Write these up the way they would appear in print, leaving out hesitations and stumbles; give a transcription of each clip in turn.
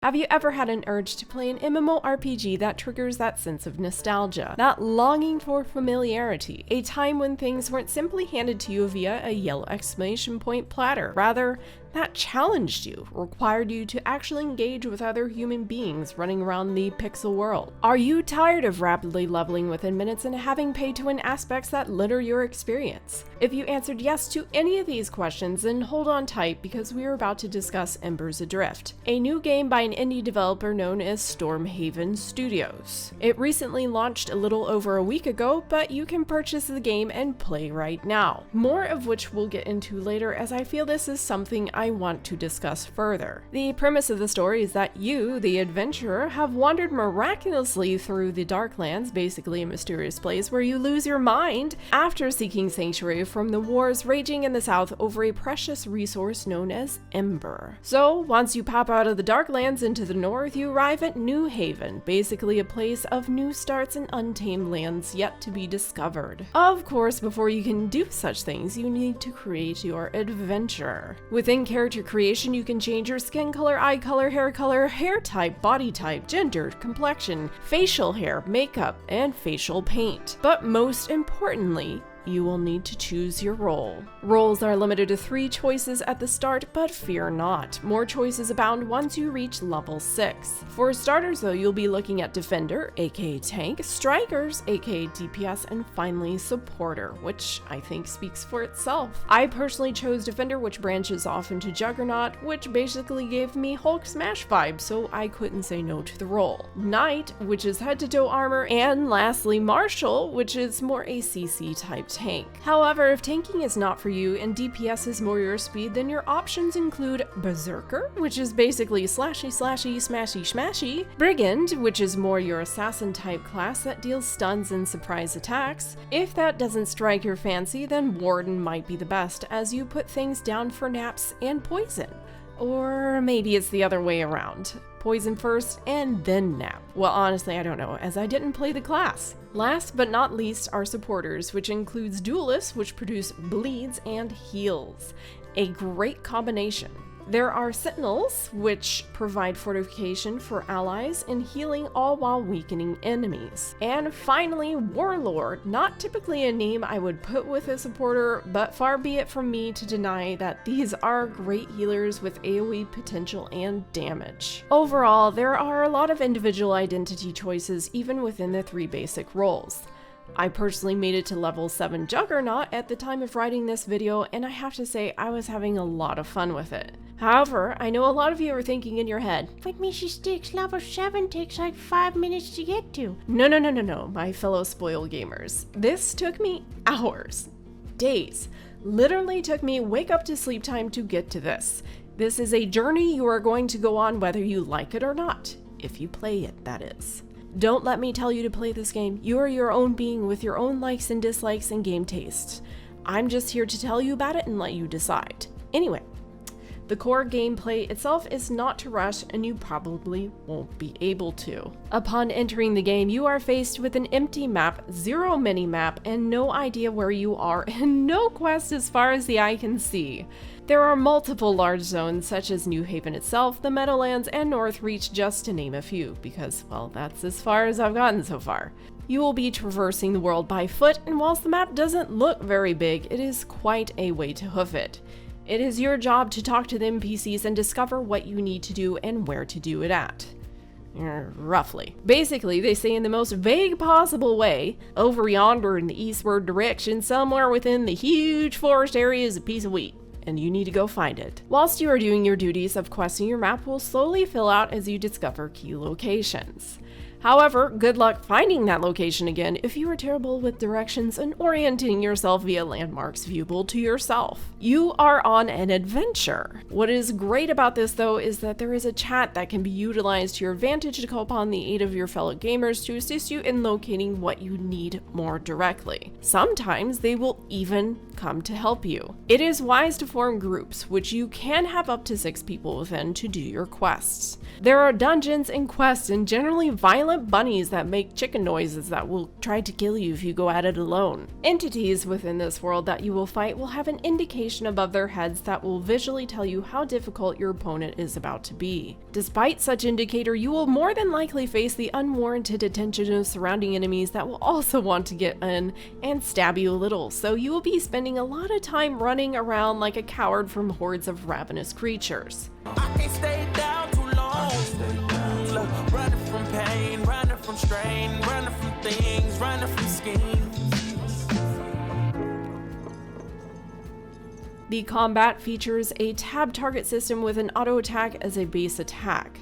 Have you ever had an urge to play an MMORPG that triggers that sense of nostalgia, that longing for familiarity, a time when things weren't simply handed to you via a yellow exclamation point platter, rather, that challenged you, required you to actually engage with other human beings running around the pixel world? Are you tired of rapidly leveling within minutes and having pay-to-win aspects that litter your experience? If you answered yes to any of these questions, then hold on tight because we are about to discuss Embers Adrift, a new game by an indie developer known as Stormhaven Studios. It recently launched a little over a week ago, but you can purchase the game and play right now. More of which we'll get into later, as I feel this is something I want to discuss further. The premise of the story is that you, the adventurer, have wandered miraculously through the Darklands, basically a mysterious place where you lose your mind after seeking sanctuary from the wars raging in the south over a precious resource known as Ember. So, once you pop out of the Darklands into the north, you arrive at New Haven, basically a place of new starts and untamed lands yet to be discovered. Of course, before you can do such things, you need to create your adventure. Within character creation, you can change your skin color, eye color, hair type, body type, gender, complexion, facial hair, makeup, and facial paint. But most importantly, you will need to choose your role. Roles are limited to 3 choices at the start, but fear not. More choices abound once you reach level 6. For starters though, you'll be looking at Defender, aka Tank, Strikers, aka DPS, and finally Supporter, which I think speaks for itself. I personally chose Defender, which branches off into Juggernaut, which basically gave me Hulk smash vibes, so I couldn't say no to the role. Knight, which is head-to-toe armor, and lastly Marshal, which is more a CC type tank. However, if tanking is not for you and DPS is more your speed, then your options include Berserker, which is basically slashy, smashy, smashy, Brigand, which is more your assassin type class that deals stuns and surprise attacks. If that doesn't strike your fancy, then Warden might be the best, as you put things down for naps and poison. Or maybe it's the other way around. Poison first and then nap. Well, honestly, I don't know, as I didn't play the class. Last but not least are supporters, which includes duelists, which produce bleeds and heals. A great combination. There are sentinels, which provide fortification for allies and healing, all while weakening enemies. And finally, warlord, not typically a name I would put with a supporter, but far be it from me to deny that these are great healers with AoE potential and damage. Overall, there are a lot of individual identity choices even within the 3 basic roles. I personally made it to level 7 Juggernaut at the time of writing this video, and I have to say I was having a lot of fun with it. However, I know a lot of you are thinking in your head, but MRSSSTIX level 7 takes like 5 minutes to get to. No, my fellow spoiled gamers. This took me hours, days, literally took me wake up to sleep time to get to this. This is a journey you are going to go on whether you like it or not, if you play it, that is. Don't let me tell you to play this game. You are your own being with your own likes and dislikes and game tastes. I'm just here to tell you about it and let you decide. Anyway, the core gameplay itself is not to rush, and you probably won't be able to. Upon entering the game, you are faced with an empty map, 0 mini-map, and no idea where you are, and no quest as far as the eye can see. There are multiple large zones such as New Haven itself, the Meadowlands, and Northreach, just to name a few, because, well, that's as far as I've gotten so far. You will be traversing the world by foot, and whilst the map doesn't look very big, it is quite a way to hoof it. It is your job to talk to the NPCs and discover what you need to do and where to do it at. Roughly. Basically, they say in the most vague possible way, over yonder in the eastward direction, somewhere within the huge forest area is a piece of wheat, and you need to go find it. Whilst you are doing your duties of questing, your map will slowly fill out as you discover key locations. However, good luck finding that location again if you are terrible with directions and orienting yourself via landmarks viewable to yourself. You are on an adventure. What is great about this though is that there is a chat that can be utilized to your advantage to call upon the aid of your fellow gamers to assist you in locating what you need more directly. Sometimes they will even come to help you. It is wise to form groups, which you can have up to 6 people within to do your quests. There are dungeons and quests and generally violent violent bunnies that make chicken noises that will try to kill you if you go at it alone. Entities within this world that you will fight will have an indication above their heads that will visually tell you how difficult your opponent is about to be. Despite such indicator, you will more than likely face the unwarranted attention of surrounding enemies that will also want to get in and stab you a little, so you will be spending a lot of time running around like a coward from hordes of ravenous creatures. I can't stay down too long. Look, running from pain, running from strain, running from things, running from schemes. The combat features a tab target system with an auto attack as a base attack,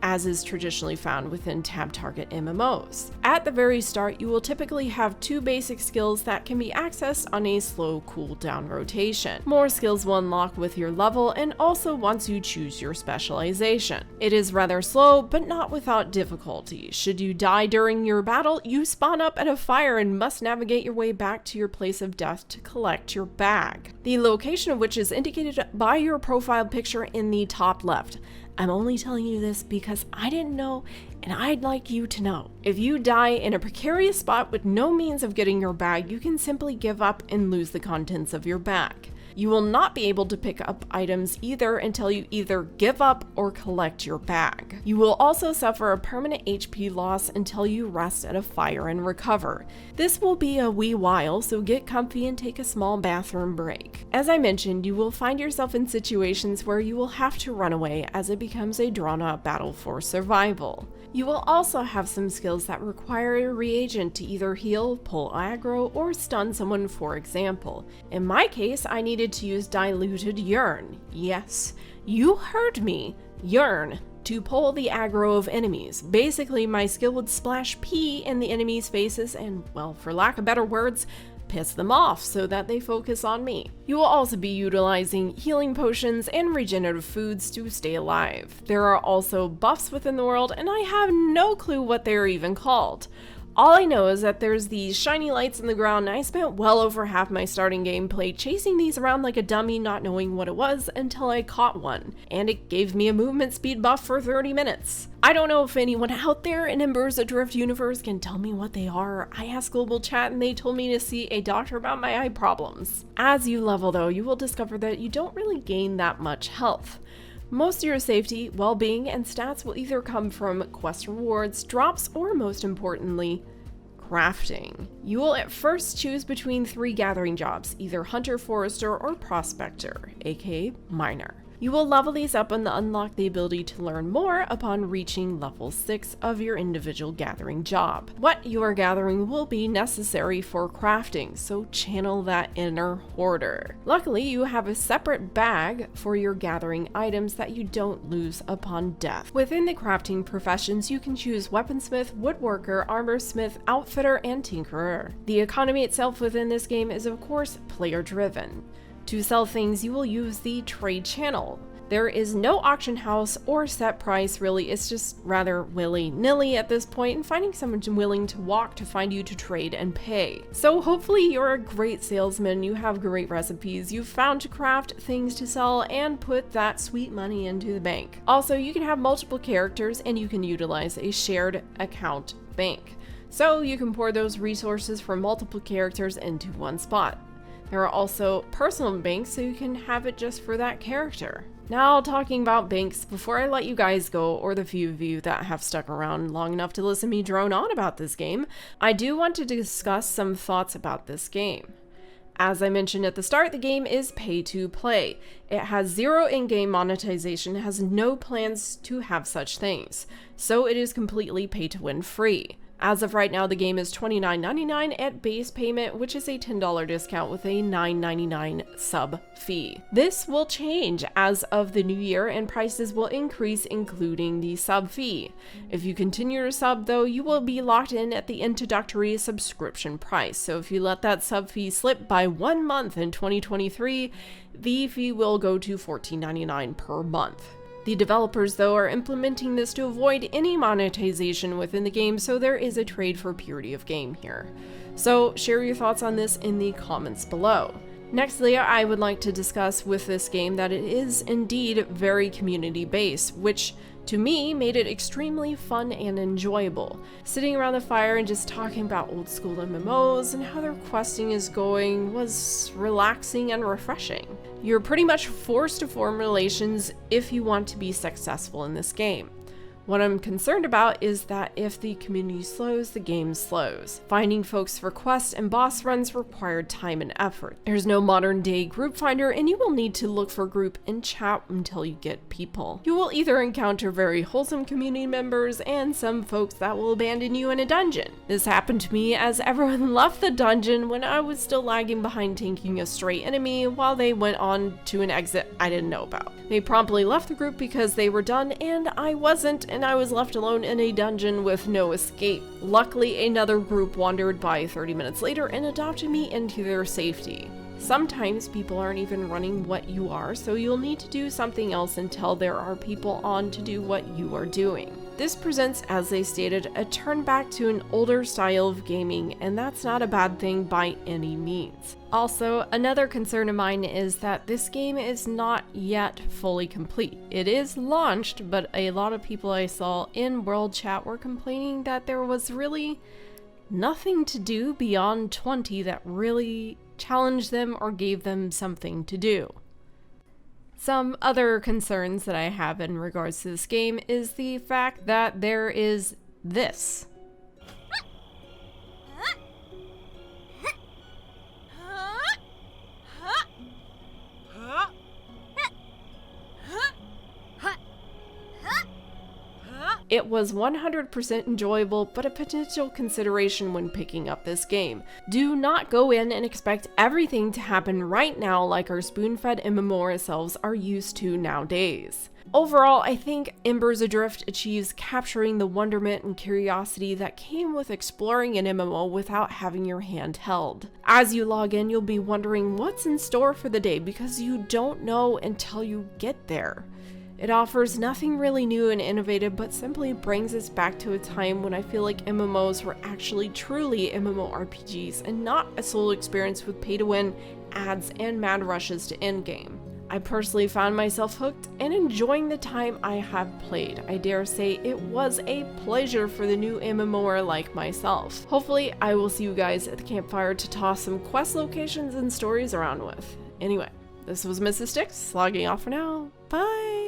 as is traditionally found within tab target MMOs. At the very start, you will typically have 2 basic skills that can be accessed on a slow cooldown rotation. More skills will unlock with your level and also once you choose your specialization. It is rather slow, but not without difficulty. Should you die during your battle, you spawn up at a fire and must navigate your way back to your place of death to collect your bag, the location of which is indicated by your profile picture in the top left. I'm only telling you this because I didn't know, and I'd like you to know. If you die in a precarious spot with no means of getting your bag, you can simply give up and lose the contents of your bag. You will not be able to pick up items either until you either give up or collect your bag. You will also suffer a permanent HP loss until you rest at a fire and recover. This will be a wee while, so get comfy and take a small bathroom break. As I mentioned, you will find yourself in situations where you will have to run away as it becomes a drawn-out battle for survival. You will also have some skills that require a reagent to either heal, pull aggro, or stun someone, for example. In my case, I needed to use diluted urine. Yes, you heard me, urine, to pull the aggro of enemies. Basically, my skill would splash pee in the enemies' faces and, well, for lack of better words, piss them off so that they focus on me. You will also be utilizing healing potions and regenerative foods to stay alive. There are also buffs within the world, and I have no clue what they are even called. All I know is that there's these shiny lights in the ground, and I spent well over half my starting gameplay chasing these around like a dummy, not knowing what it was until I caught one, and it gave me a movement speed buff for 30 minutes. I don't know if anyone out there in Embers Adrift universe can tell me what they are. I asked Global Chat and they told me to see a doctor about my eye problems. As you level though, you will discover that you don't really gain that much health. Most of your safety, well-being, and stats will either come from quest rewards, drops, or most importantly, crafting. You will at first choose between 3 gathering jobs, either Hunter, Forester, or Prospector, aka Miner. You will level these up and unlock the ability to learn more upon reaching level 6 of your individual gathering job. What you are gathering will be necessary for crafting, so channel that inner hoarder. Luckily, you have a separate bag for your gathering items that you don't lose upon death. Within the crafting professions, you can choose weaponsmith, woodworker, armorsmith, outfitter, and tinkerer. The economy itself within this game is of course player driven. To sell things, you will use the trade channel. There is no auction house or set price really, it's just rather willy-nilly at this point, and finding someone willing to walk to find you to trade and pay. So hopefully you're a great salesman, you have great recipes, you've found to craft things to sell and put that sweet money into the bank. Also, you can have multiple characters and you can utilize a shared account bank. So you can pour those resources from multiple characters into one spot. There are also personal banks, so you can have it just for that character. Now, talking about banks, before I let you guys go, or the few of you that have stuck around long enough to listen to me drone on about this game, I do want to discuss some thoughts about this game. As I mentioned at the start, the game is pay to play. It has 0 in-game monetization, has no plans to have such things, so it is completely pay to win free. As of right now, the game is $29.99 at base payment, which is a $10 discount with a $9.99 sub fee. This will change as of the new year and prices will increase, including the sub fee. If you continue to sub though, you will be locked in at the introductory subscription price. So if you let that sub fee slip by 1 month in 2023, the fee will go to $14.99 per month. The developers, though, are implementing this to avoid any monetization within the game, so there is a trade for purity of game here. So share your thoughts on this in the comments below. Nextly, I would like to discuss with this game that it is indeed very community-based, which to me, made it extremely fun and enjoyable. Sitting around the fire and just talking about old school MMOs and how their questing is going was relaxing and refreshing. You're pretty much forced to form relations if you want to be successful in this game. What I'm concerned about is that if the community slows, the game slows. Finding folks for quests and boss runs require time and effort. There's no modern day group finder, and you will need to look for a group and chat until you get people. You will either encounter very wholesome community members and some folks that will abandon you in a dungeon. This happened to me as everyone left the dungeon when I was still lagging behind tanking a stray enemy while they went on to an exit I didn't know about. They promptly left the group because they were done and I wasn't, and I was left alone in a dungeon with no escape. Luckily, another group wandered by 30 minutes later and adopted me into their safety. Sometimes people aren't even running what you are, so you'll need to do something else until there are people on to do what you are doing. This presents, as they stated, a turn back to an older style of gaming, and that's not a bad thing by any means. Also, another concern of mine is that this game is not yet fully complete. It is launched, but a lot of people I saw in World Chat were complaining that there was really nothing to do beyond 20 that really challenged them or gave them something to do. Some other concerns that I have in regards to this game is the fact that there is this. It was 100% enjoyable, but a potential consideration when picking up this game. Do not go in and expect everything to happen right now like our spoon-fed MMO selves are used to nowadays. Overall, I think Embers Adrift achieves capturing the wonderment and curiosity that came with exploring an MMO without having your hand held. As you log in, you'll be wondering what's in store for the day because you don't know until you get there. It offers nothing really new and innovative, but simply brings us back to a time when I feel like MMOs were actually truly MMORPGs and not a solo experience with pay-to-win, ads, and mad rushes to endgame. I personally found myself hooked and enjoying the time I have played. I dare say it was a pleasure for the new MMOer like myself. Hopefully, I will see you guys at the campfire to toss some quest locations and stories around with. Anyway, this was MRSSSTIX, logging off for now. Bye!